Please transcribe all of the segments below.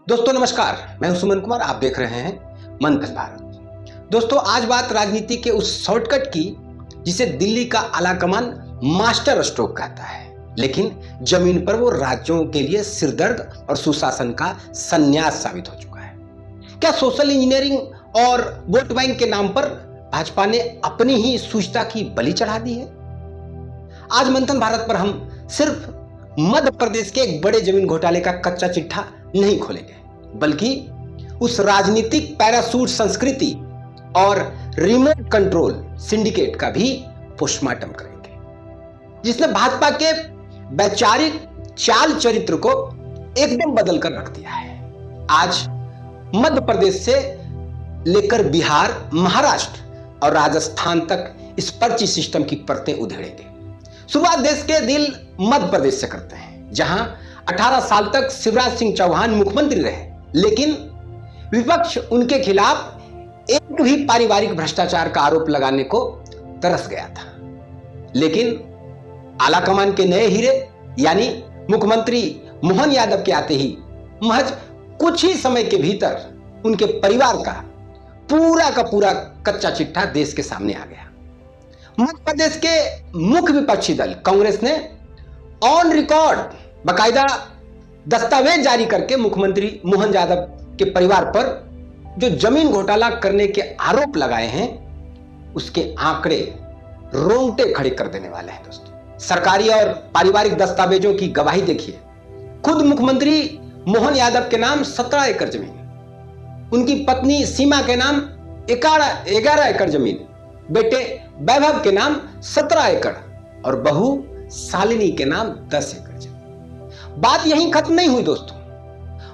दोस्तों नमस्कार, मैं हूं सुमन कुमार। आप देख रहे हैं मंथन भारत। दोस्तों आज बात राजनीति के उस शॉर्टकट की जिसे दिल्ली का आलाकमान मास्टर स्ट्रोक कहता है, लेकिन जमीन पर वो राज्यों के लिए सिरदर्द और सुशासन का संन्यास साबित हो चुका है। क्या सोशल इंजीनियरिंग और वोट बैंक के नाम पर भाजपा ने अपनी ही सूझता की बलि चढ़ा दी है? आज मंथन भारत पर हम सिर्फ मध्य प्रदेश के एक बड़े जमीन घोटाले का कच्चा चिट्ठा नहीं खोलेंगे, बल्कि उस राजनीतिक पैरासूट संस्कृति और रिमोट कंट्रोल सिंडिकेट का भी पोस्टमार्टम करेंगे, जिसने भाजपा के वैचारिक चाल चरित्र को एकदम बदल कर रख दिया है। आज मध्य प्रदेश से लेकर बिहार, महाराष्ट्र और राजस्थान तक इस पर्ची सिस्टम की परतें उधेड़ेंगे। शुरुआत देश के दिल मध्य प्रदेश से करते हैं, जहां 18 साल तक शिवराज सिंह चौहान मुख्यमंत्री रहे, लेकिन विपक्ष उनके खिलाफ एक भी पारिवारिक भ्रष्टाचार का आरोप लगाने को तरस गया था। लेकिन आलाकमान के नए हीरे यानी मुख्यमंत्री मोहन यादव के आते ही महज कुछ ही समय के भीतर उनके परिवार का पूरा कच्चा चिट्ठा देश के सामने आ गया। मध्य प्रदेश के मुख्य विपक्षी दल कांग्रेस ने ऑन रिकॉर्ड बाकायदा दस्तावेज जारी करके मुख्यमंत्री मोहन यादव के परिवार पर जो जमीन घोटाला करने के आरोप लगाए हैं, उसके आंकड़े रोंगटे खड़े कर देने वाले हैं। दोस्तों सरकारी और पारिवारिक दस्तावेजों की गवाही देखिए। खुद मुख्यमंत्री मोहन यादव के नाम 17 एकड़ जमीन, उनकी पत्नी सीमा के नाम 11 एकड़ जमीन, बेटे वैभव के नाम 17 एकड़ और बहू शालिनी के नाम 10 एकड़ जमीन। बात यहीं खत्म नहीं हुई दोस्तों।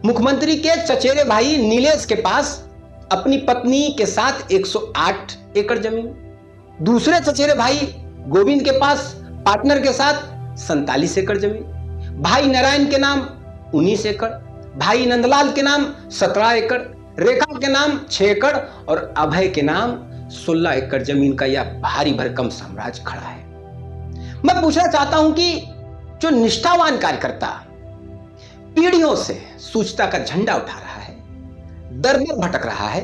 मुख्यमंत्री के चचेरे भाई नीलेश के पास अपनी पत्नी के साथ 108 एकड़ जमीन, दूसरे चचेरे भाई गोविंद के पास पार्टनर के साथ 47 एकड़ जमीन, भाई नारायण के नाम 19 एकड़, भाई नंदलाल के नाम 17 एकड़, रेखा के नाम 6 एकड़ और अभय के नाम 16 एकड़ जमीन का यह भारी भरकम साम्राज्य खड़ा है। मैं पूछना चाहता हूं कि जो निष्ठावान कार्यकर्ता पीढ़ियों से सूचना का झंडा उठा रहा है, दर दर भटक रहा है,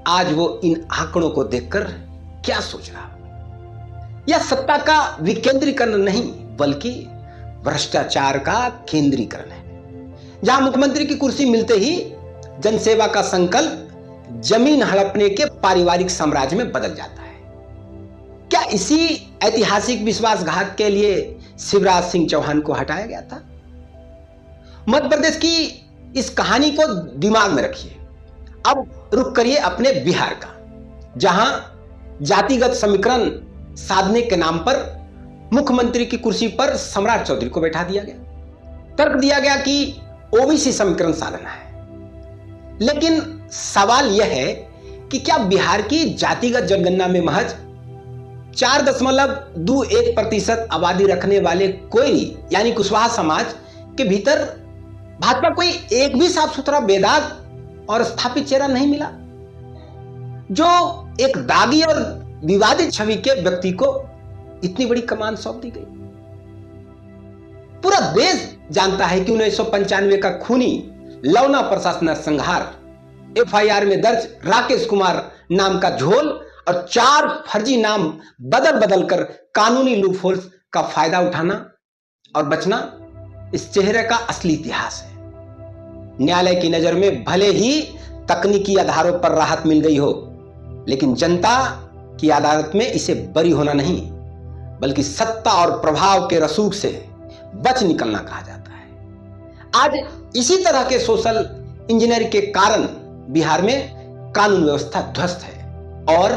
आज वो इन आंकड़ों को देखकर क्या सोच रहा? यह सत्ता का विकेंद्रीकरण नहीं, बल्कि भ्रष्टाचार का केंद्रीकरण है, जहां मुख्यमंत्री की कुर्सी मिलते ही जनसेवा का संकल्प जमीन हड़पने के पारिवारिक साम्राज्य में बदल जाता है। क्या इसी ऐतिहासिक विश्वासघात के लिए शिवराज सिंह चौहान को हटाया गया था? मध्य प्रदेश की इस कहानी को दिमाग में रखिए। अब रुक करिए अपने बिहार का, जहां जातिगत समीकरण साधने के नाम पर मुख्यमंत्री की कुर्सी पर सम्राट चौधरी को बैठा दिया गया। तर्क दिया गया कि ओबीसी समीकरण साधना है, लेकिन सवाल यह है कि क्या बिहार की जातिगत जनगणना में महज 4.21% आबादी रखने वाले कोयरी यानी कुशवाहा समाज के भीतर भाजपा कोई एक भी साफ सुथरा बेदाग और स्थापित चेहरा नहीं मिला, जो एक दागी और विवादित छवि के व्यक्ति को इतनी बड़ी कमान सौंप दी गई? पूरा देश जानता है कि 1995 का खूनी लवना प्रशासन संहार एफआईआर में दर्ज राकेश कुमार नाम का झोल और 4 फर्जी नाम बदल बदल कर कानूनी लूपहोल्स का फायदा उठाना और बचना इस चेहरे का असली इतिहास है। न्यायालय की नजर में भले ही तकनीकी आधारों पर राहत मिल गई हो, लेकिन जनता की अदालत में इसे बरी होना नहीं, बल्कि सत्ता और प्रभाव के रसूख से बच निकलना कहा जाता है। आज इसी तरह के सोशल इंजीनियर के कारण बिहार में कानून व्यवस्था ध्वस्त है और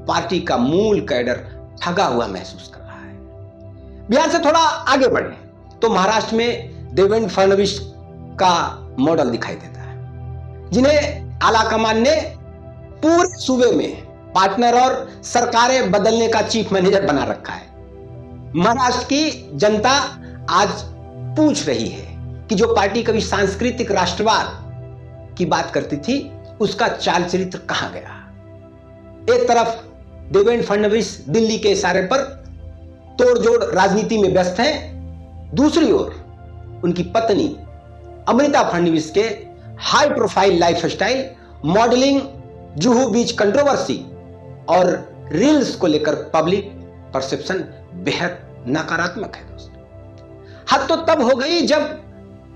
पार्टी का मूल कैडर ठगा हुआ महसूस कर रहा है। बिहार से थोड़ा आगे बढ़े तो महाराष्ट्र में देवेंद्र फडणवीस का मॉडल दिखाई देता है, जिन्हें आलाकमान ने पूरे सूबे में पार्टनर और सरकारें बदलने का चीफ मैनेजर बना रखा है। महाराष्ट्र की जनता आज पूछ रही है कि जो पार्टी कभी सांस्कृतिक राष्ट्रवाद की बात करती थी, उसका चाल चरित्र कहां गया? एक तरफ देवेंद्र फडणवीस दिल्ली के इशारे पर तोड़जोड़ राजनीति में व्यस्त हैं, दूसरी ओर उनकी पत्नी अमृता फडणवीस के high profile lifestyle, modelling, Juhu beach controversy और रील्स को लेकर पब्लिक परसेप्शन बेहद नकारात्मक है दोस्तों। हद तो तब हो गई जब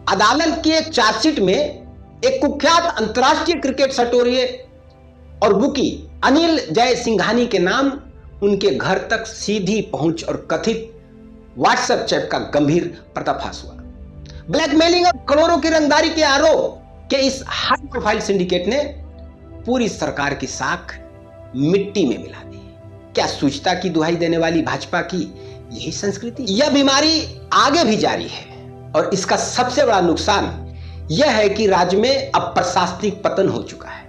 अदालत की एक चार्जशीट में एक कुख्यात अंतर्राष्ट्रीय क्रिकेट सटोरिये और बुकी अनिल जय सिंघानी के नाम उनके घर तक सीधी पहुंच और कथित व्हाट्सएप चैट का गंभीर पर्दाफाश हुआ। ब्लैकमेलिंग और करोड़ों की रंगदारी के आरोप के इस हाई प्रोफाइल सिंडिकेट ने पूरी सरकार की साख मिट्टी में मिला दी। क्या सूचना की दुहाई देने वाली भाजपा की यही संस्कृति? यह बीमारी आगे भी जारी है और इसका सबसे बड़ा नुकसान यह है कि राज्य में अब प्रशासनिक पतन हो चुका है।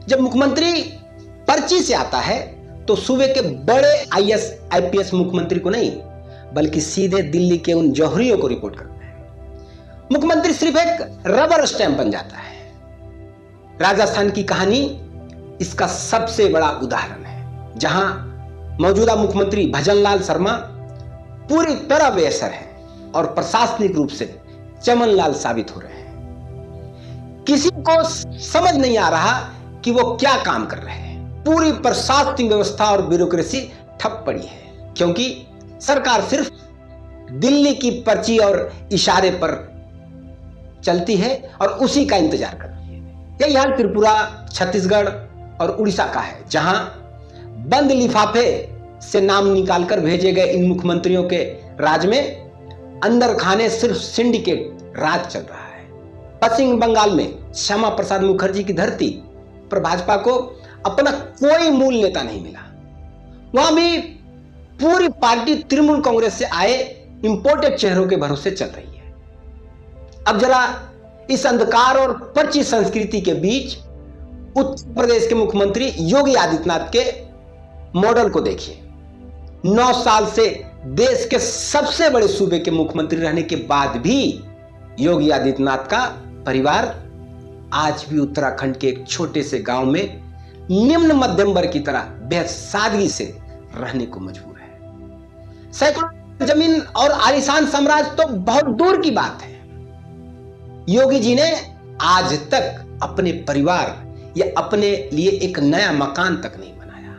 जब मुख्यमंत्री पर्ची से आता है तो सूबे के बड़े आईएएस आईपीएस मुख्यमंत्री को नहीं बल्कि सीधे दिल्ली के उन जौहरियों को रिपोर्ट करते हैं। मुख्यमंत्री सिर्फ एक रबर स्टैंप बन जाता है। राजस्थान की कहानी इसका सबसे बड़ा उदाहरण है, जहां मौजूदा मुख्यमंत्री भजनलाल शर्मा पूरी तरह बेअसर है और प्रशासनिक रूप से चमनलाल साबित हो रहे हैं। किसी को समझ नहीं आ रहा कि वो क्या काम कर रहे हैं। पूरी प्रशासनिक व्यवस्था और ब्यूरोक्रेसी ठप पड़ी है क्योंकि सरकार सिर्फ दिल्ली की पर्ची और इशारे पर चलती है और उसी का इंतजार कर रही है। यही हाल त्रिपुरा, छत्तीसगढ़ और उड़ीसा का है, जहां बंद लिफाफे से नाम निकालकर भेजे गए इन मुख्यमंत्रियों के राज में अंदर खाने सिर्फ सिंडिकेट राज चल रहा है। पश्चिम बंगाल में श्यामा प्रसाद मुखर्जी की धरती पर भाजपा को अपना कोई मूल नेता नहीं मिला। वहां भी पूरी पार्टी तृणमूल कांग्रेस से आए इंपोर्टेड चेहरों के भरोसे चल रही है। अब जरा इस अंधकार और पर्ची संस्कृति के बीच उत्तर प्रदेश के मुख्यमंत्री योगी आदित्यनाथ के मॉडल को देखिए। 9 साल से देश के सबसे बड़े सूबे के मुख्यमंत्री रहने के बाद भी योगी आदित्यनाथ का परिवार आज भी उत्तराखंड के एक छोटे से गांव में निम्न मध्यम वर्ग की तरह बेहद सादगी से रहने को मजबूर है। सैकड़ों जमीन और आलीशान साम्राज्य तो बहुत दूर की बात है। योगी जी ने आज तक अपने परिवार या अपने लिए एक नया मकान तक नहीं बनाया।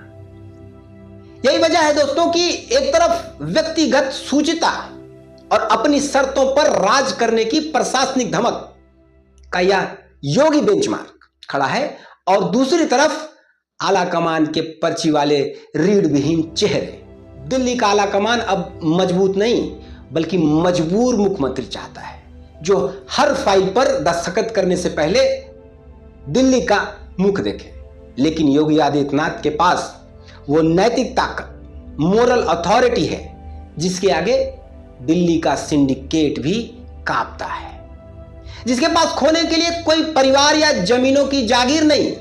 यही वजह है दोस्तों कि एक तरफ व्यक्तिगत सूचिता और अपनी शर्तों पर राज करने की प्रशासनिक धमक का यह योगी बेंचमार्क खड़ा है और दूसरी तरफ आला कमान के पर्ची वाले रीढ़ विहीन चेहरे। दिल्ली का आला कमान अब मजबूत नहीं बल्कि मजबूर मुख्यमंत्री चाहता है, जो हर फाइल पर दस्तखत करने से पहले दिल्ली का मुख देखे। लेकिन योगी आदित्यनाथ के पास वो नैतिक ताकत, मोरल अथॉरिटी है जिसके आगे दिल्ली का सिंडिकेट भी कांपता है, जिसके पास खोने के लिए कोई परिवार या जमीनों की जागीर नहीं।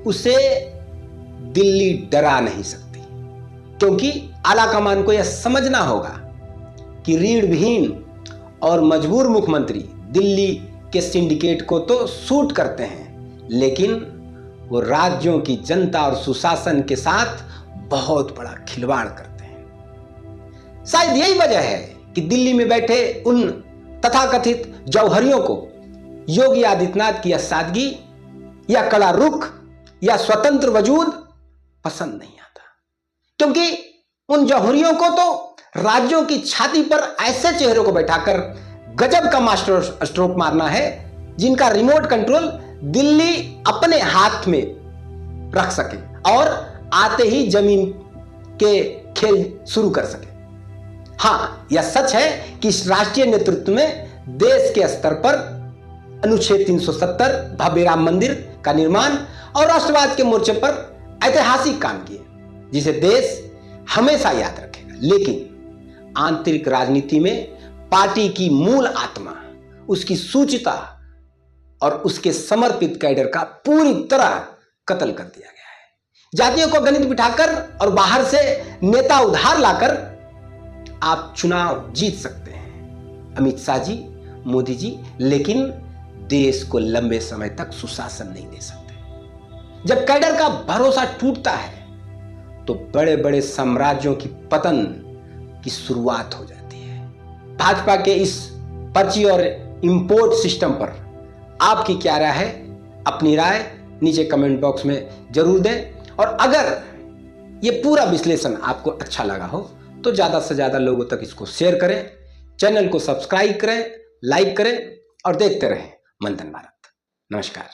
उसे दिल्ली डरा नहीं सकती क्योंकि आला कमान को यह समझना होगा कि रीढ़ विहीन और मजबूर मुख्यमंत्री दिल्ली के सिंडिकेट को तो सूट करते हैं, लेकिन वो राज्यों की जनता और सुशासन के साथ बहुत बड़ा खिलवाड़ करते हैं। शायद यही वजह है कि दिल्ली में बैठे उन तथाकथित जौहरियों को योगी आदित्यनाथ की यह सादगी या कड़ा रुख या स्वतंत्र वजूद पसंद नहीं आता, क्योंकि उन जौहरियों को तो राज्यों की छाती पर ऐसे चेहरों को बैठाकर गजब का मास्टर स्ट्रोक मारना है जिनका रिमोट कंट्रोल दिल्ली अपने हाथ में रख सके और आते ही जमीन के खेल शुरू कर सके। हाँ, यह सच है कि इस राष्ट्रीय नेतृत्व में देश के स्तर पर अनुच्छेद 370, भव्य राम मंदिर का निर्माण और राष्ट्रवाद के मोर्चे पर ऐतिहासिक काम किए, जिसे देश हमेशा याद रखेगा। लेकिन आंतरिक राजनीति में पार्टी की मूल आत्मा, उसकी सूचिता और उसके समर्पित कैडर का पूरी तरह कत्ल कर दिया गया है। जातियों को गणित बिठाकर और बाहर से नेता उधार लाकर आप चुनाव जीत सकते हैं, अमित शाह जी, मोदी जी, लेकिन देश को लंबे समय तक सुशासन नहीं दे सकते। जब कैडर का भरोसा टूटता है तो बड़े बड़े साम्राज्यों की पतन की शुरुआत हो जाती है। भाजपा के इस पर्ची और इंपोर्ट सिस्टम पर आपकी क्या राय है? अपनी राय नीचे कमेंट बॉक्स में जरूर दें। और अगर ये पूरा विश्लेषण आपको अच्छा लगा हो तो ज़्यादा से ज़्यादा लोगों तक इसको शेयर करें, चैनल को सब्सक्राइब करें, लाइक करें और देखते रहें मंथन भारत। नमस्कार।